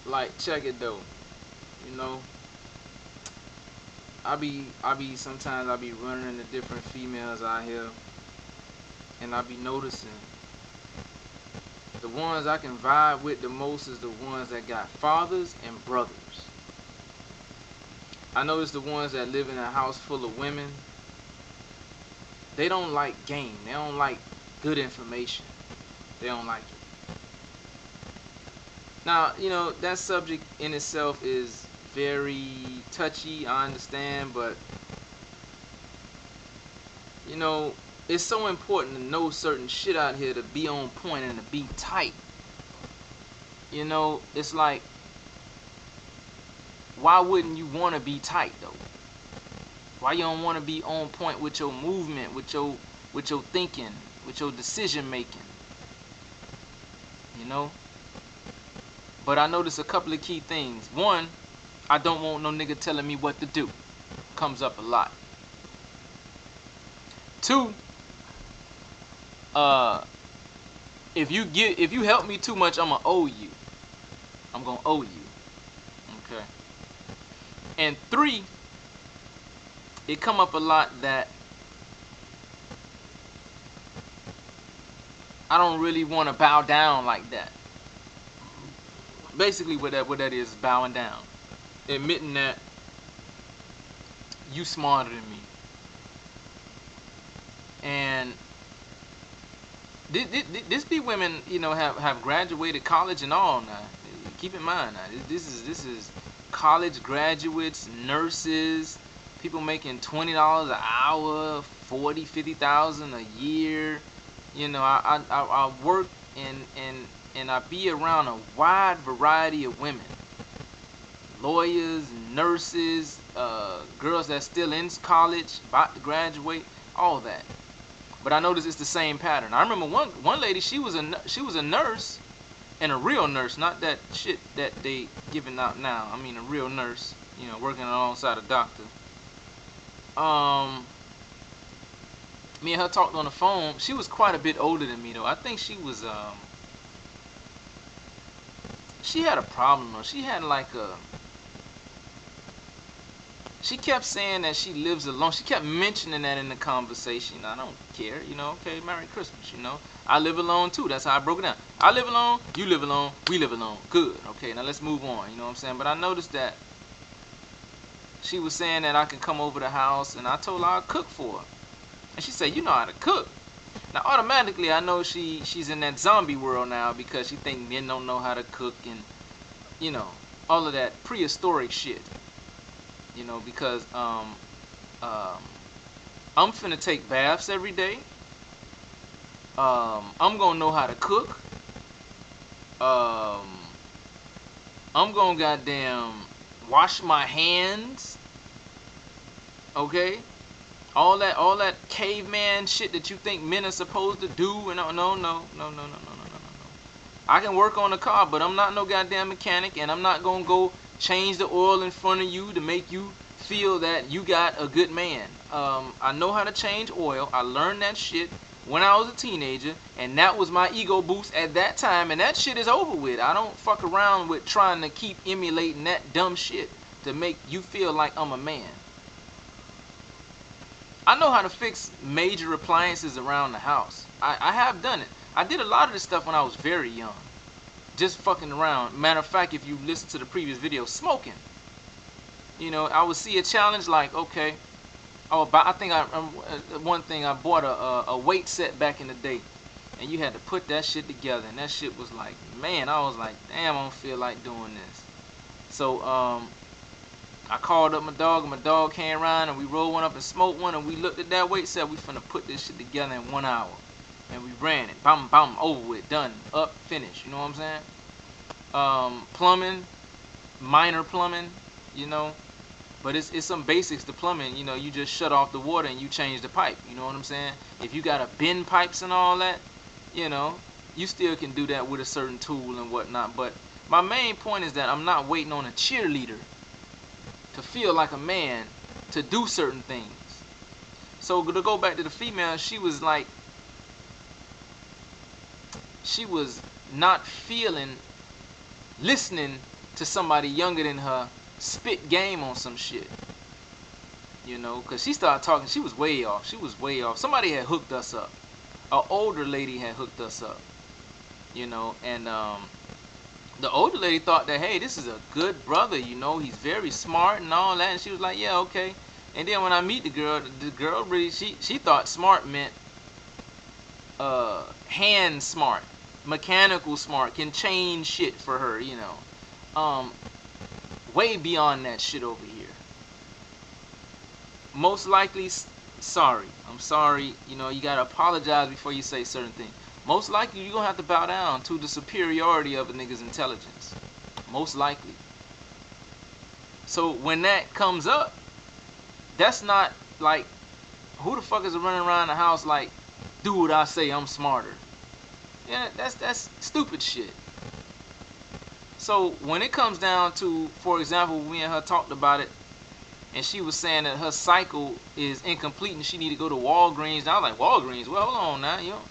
like, check it though. You know, sometimes I be running into different females out here, and I be noticing the ones I can vibe with the most is the ones that got fathers and brothers. I notice the ones that live in a house full of women, they don't like game. They don't like good information. They don't like it. Now, that subject in itself is very touchy, I understand, but it's so important to know certain shit out here to be on point and to be tight. It's like, why wouldn't you want to be tight though? Why you don't want to be on point with your movement, with your thinking, with your decision making? But I noticed a couple of key things. One, I don't want no nigga telling me what to do. Comes up a lot. Two, if you help me too much, I'm gonna owe you. I'm gonna owe you. Okay. And three, it come up a lot that I don't really want to bow down like that. Basically, what that is bowing down, admitting that you smarter than me. And this be women, have graduated college and all now. Keep in mind now, this is college graduates, nurses, people making $20 an hour, 40, 50,000 a year. I work and I be around a wide variety of women, lawyers, nurses, girls that's still in college, about to graduate, all that. But I noticed it's the same pattern. I remember one lady, she was a nurse, and a real nurse, not that shit that they giving out now. I mean a real nurse, working alongside a doctor. Me and her talked on the phone. She was quite a bit older than me though. I think she was she had a problem though. She had like she kept saying that she lives alone. She kept mentioning that in the conversation. I don't care, okay, Merry Christmas, I live alone too. That's how I broke it down. I live alone, you live alone, we live alone. Good, okay, now let's move on, you know what I'm saying? But I noticed that she was saying that I can come over the house, and I told her I'd cook for her. And she said, you know how to cook. Now, automatically, I know she's in that zombie world now because she think men don't know how to cook and, all of that prehistoric shit. Because I'm finna take baths every day. I'm gonna know how to cook. I'm gonna goddamn wash my hands. Okay? All that caveman shit that you think men are supposed to do, and no. I can work on a car, but I'm not no goddamn mechanic, and I'm not gonna go change the oil in front of you to make you feel that you got a good man. I know how to change oil. I learned that shit when I was a teenager, and that was my ego boost at that time, and that shit is over with. I don't fuck around with trying to keep emulating that dumb shit to make you feel like I'm a man. I know how to fix major appliances around the house. I have done it. I did a lot of this stuff when I was very young. Just fucking around. Matter of fact, if you listen to the previous video, smoking. I would see a challenge like, okay, I think one thing, I bought a weight set back in the day, and you had to put that shit together, and that shit was like, man, I was like, damn, I don't feel like doing this. So I called up my dog, and my dog came around, and we rolled one up and smoked one, and we looked at that weight set. We finna put this shit together in 1 hour. And we ran it. Bam, bam, over with. Done. Up, finished. You know what I'm saying? Plumbing. Minor plumbing. But it's some basics to plumbing. You just shut off the water and you change the pipe. You know what I'm saying? If you got to bend pipes and all that, you still can do that with a certain tool and whatnot. But my main point is that I'm not waiting on a cheerleader to feel like a man to do certain things. So to go back to the female, she was like, she was not listening to somebody younger than her spit game on some shit. You know, because she started talking. She was way off. She was way off. Somebody had hooked us up. An older lady had hooked us up. You know, and the older lady thought that, hey, this is a good brother. You know, he's very smart and all that. And she was like, yeah, okay. And then when I meet the girl really, she thought smart meant hand smart, mechanical smart, can change shit for her, you know. Way beyond that shit over here. Most likely, sorry. I'm sorry. You know, you gotta apologize before you say certain things. Most likely, you're gonna have to bow down to the superiority of a nigga's intelligence. Most likely. So when that comes up, that's not like, who the fuck is running around the house like, do what I say, I'm smarter. Yeah, that's stupid shit. So when it comes down to, for example, me and her talked about it, and she was saying that her cycle is incomplete and she need to go to Walgreens. And I was like, Walgreens? Well, hold on now, you know,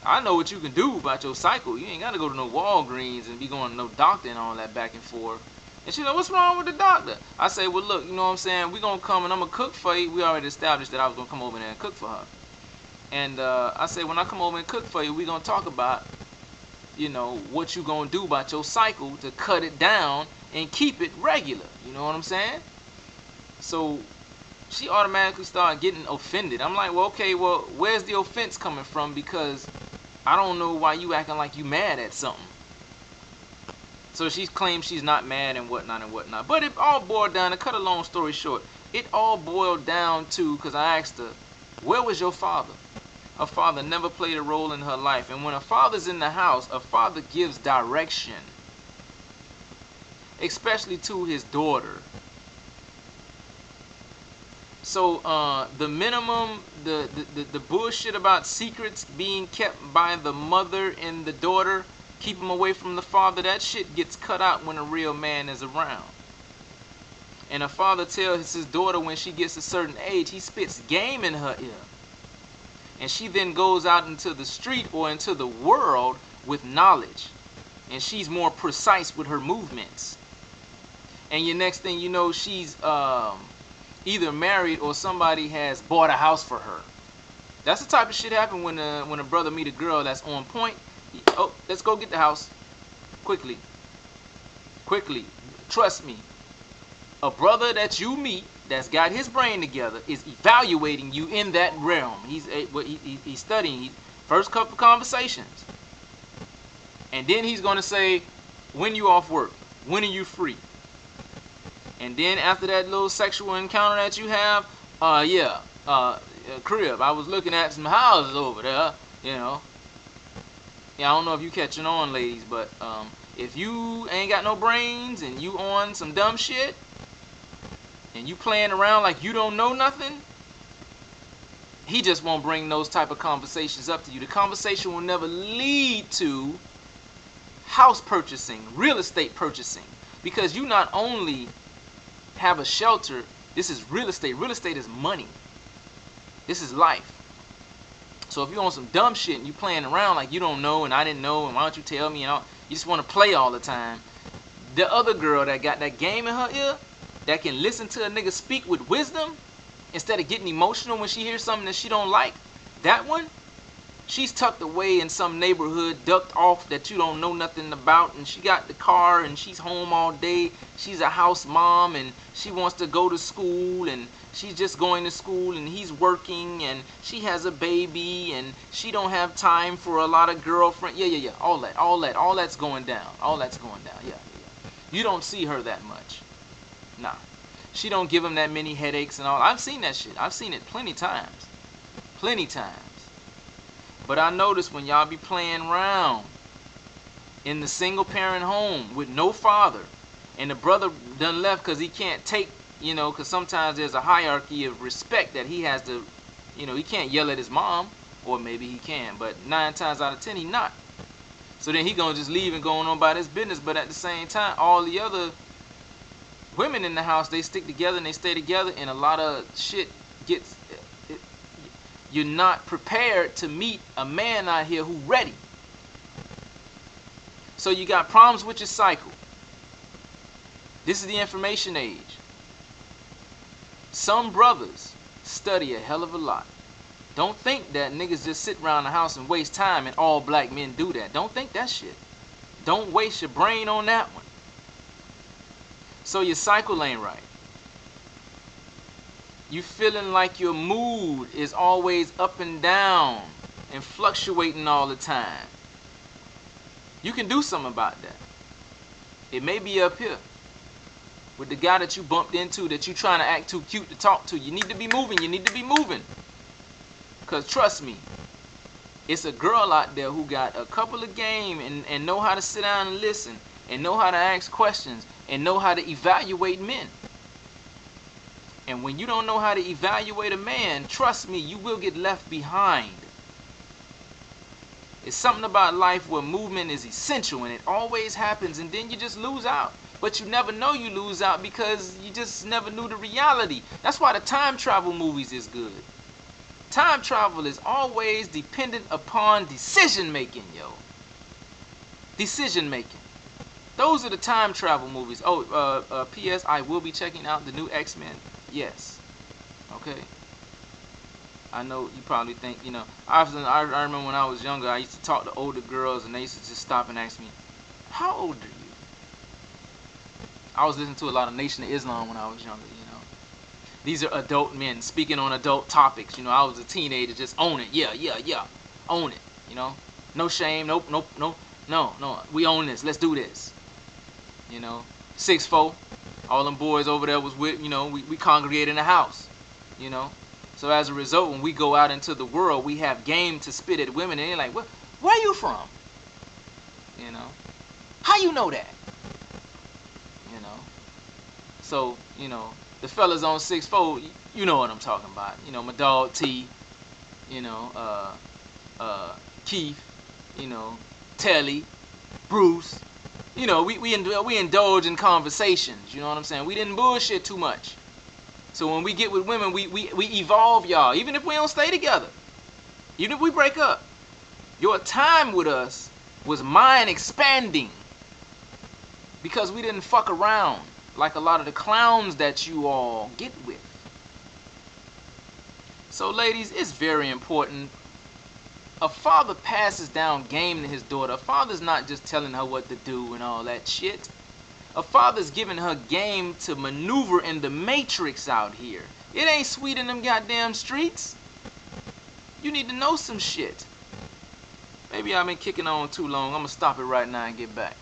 I know what you can do about your cycle. You ain't got to go to no Walgreens and be going to no doctor and all that back and forth. And she's like, what's wrong with the doctor? I say, well, look, you know what I'm saying? We're going to come and I'm going to cook for you. We already established that I was going to come over there and cook for her. And I say, when I come over and cook for you, we're going to talk about, you know, what you going to do about your cycle to cut it down and keep it regular. You know what I'm saying? So she automatically started getting offended. I'm like, well, okay, well, where's the offense coming from? Because I don't know why you acting like you mad at something. So she claims she's not mad and whatnot and whatnot. But it all boiled down, to cut a long story short, it all boiled down to, because I asked her, where was your father? Her father never played a role in her life. And when a father's in the house, a father gives direction. Especially to his daughter. So the minimum, the bullshit about secrets being kept by the mother and the daughter, keep them away from the father, that shit gets cut out when a real man is around. And a father tells his daughter when she gets a certain age, he spits game in her ear. And she then goes out into the street or into the world with knowledge. And she's more precise with her movements. And your next thing you know, she's either married or somebody has bought a house for her. That's the type of shit happen when a brother meet a girl that's on point. Oh, let's go get the house. Quickly. Quickly. Trust me. A brother that you meet that's got his brain together is evaluating you in that realm. He's studying. First couple conversations. And then he's going to say, when you off work? When are you free? And then after that little sexual encounter that you have, crib. I was looking at some houses over there, you know. Yeah, I don't know if you catching on, ladies, but if you ain't got no brains and you on some dumb shit and you playing around like you don't know nothing, he just won't bring those type of conversations up to you. The conversation will never lead to house purchasing, real estate purchasing, because you not only have a shelter, this is real estate. Real estate is money. This is life. So if you're on some dumb shit and you playing around like you don't know and I didn't know and why don't you tell me, and all, you just want to play all the time, the other girl that got that game in her ear, that can listen to a nigga speak with wisdom instead of getting emotional when she hears something that she don't like, that one, she's tucked away in some neighborhood, ducked off that you don't know nothing about, and she got the car and she's home all day. She's a house mom and she wants to go to school and she's just going to school and he's working and she has a baby and she don't have time for a lot of girlfriend. Yeah. All that's going down. All that's going down. Yeah. You don't see her that much. Nah. She don't give him that many headaches and all. I've seen that shit. I've seen it plenty times. Plenty times. But I notice when y'all be playing around in the single parent home with no father, and the brother done left because he can't take, you know, because sometimes there's a hierarchy of respect that he has to, you know, he can't yell at his mom, or maybe he can, but 9 times out of 10 he not. So then he gonna just leave and go on about his business. But at the same time, all the other women in the house, they stick together and they stay together, and a lot of shit gets. You're not prepared to meet a man out here who ready. So you got problems with your cycle. This is the information age. Some brothers study a hell of a lot. Don't think that niggas just sit around the house and waste time and all black men do that. Don't think that shit. Don't waste your brain on that one. So your cycle ain't right. You feeling like your mood is always up and down and fluctuating all the time. You can do something about that. It may be up here with the guy that you bumped into that you trying to act too cute to talk to. You need to be moving. You need to be moving. Because trust me, it's a girl out there who got a couple of game and know how to sit down and listen and know how to ask questions and know how to evaluate men. And when you don't know how to evaluate a man, trust me, you will get left behind. It's something about life where movement is essential and it always happens, and then you just lose out. But you never know you lose out because you just never knew the reality. That's why the time travel movies is good. Time travel is always dependent upon decision making, yo. Decision making. Those are the time travel movies. Oh, P.S. I will be checking out the new X-Men. Yes. Okay. I know you probably think, you know, I remember when I was younger, I used to talk to older girls and they used to just stop and ask me, how old are you? I was listening to a lot of Nation of Islam when I was younger, you know. These are adult men speaking on adult topics. You know, I was a teenager, just own it. Yeah. Own it, you know. No shame, no. We own this. Let's do this. You know, 6'4", all them boys over there was with, you know, we congregate in the house, you know. So as a result, when we go out into the world, we have game to spit at women, and they're like, where are you from? You know, how you know that? You know, so, you know, the fellas on 6'4", you know what I'm talking about. You know, my dog T, you know, Keith, you know, Telly, Bruce. You know, we indulge in conversations. You know what I'm saying? We didn't bullshit too much. So when we get with women, we evolve, y'all. Even if we don't stay together, even if we break up, your time with us was mind expanding because we didn't fuck around like a lot of the clowns that you all get with. So ladies, it's very important. A father passes down game to his daughter. A father's not just telling her what to do and all that shit. A father's giving her game to maneuver in the matrix out here. It ain't sweet in them goddamn streets. You need to know some shit. Maybe I've been kicking on too long. I'm gonna stop it right now and get back.